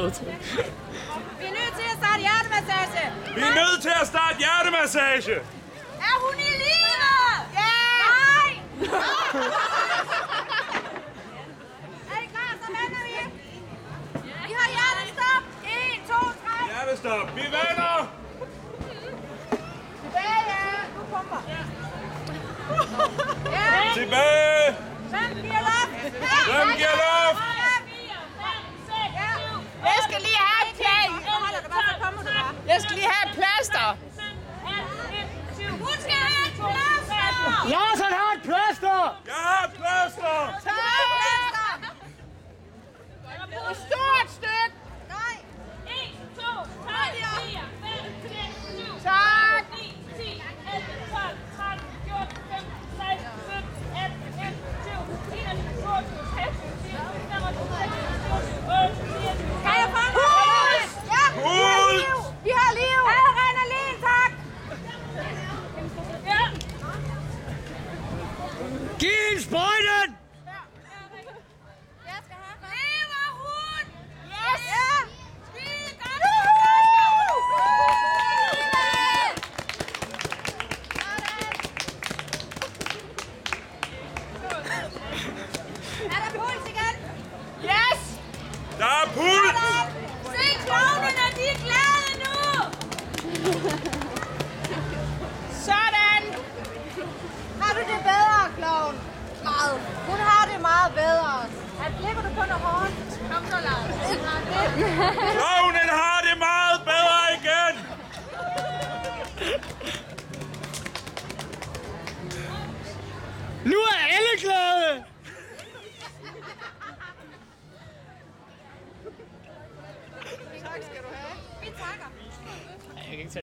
udtryk. Vi er nødt til at starte hjertemassage. Vi er nødt til at starte hjertemassage. Er hun i live? Ja! Nej! Er I klar, så vender vi. Vi har hjertestop. 1, 2, 3. Hjertestop. Vi vender. Tilbage. Du pumper. Ja. Tilbage. 5 giver luft. 5 giver luft. Jeg skal lige have et Jeg skal lige have et plaster. Hun skal have et plaster. Larsen har et plaster. Jeg har et plaster. Et stort stykke. Nej. 1, 2, 3, 4, 5, 6, 7, Tak. 9, 10, 11, 12, 13, 14, 15, 16, 17, 18, 19, 20, 21, 22, 23, 24, 25, 26, 28, 29. Kan jeg få en hus? Ja. Hul. Vi har liv. Adrenalin, tak. Ja. Giv en sprøjten. Jeg skal have. Lever hun? Yes. Ja. Skide godt. Er der puls igen? Yes. Der er puls. Se klovnene, de er glade nu. Sådan. Har du det bedre, klovn? Meget. Hun har det meget bedre. Ligger du på noget hårdt? Kom så, Lars. Klovnen har det meget bedre igen. Nu er alle glade. Tak skal du have. Vi takker. Jeg kan ikke tage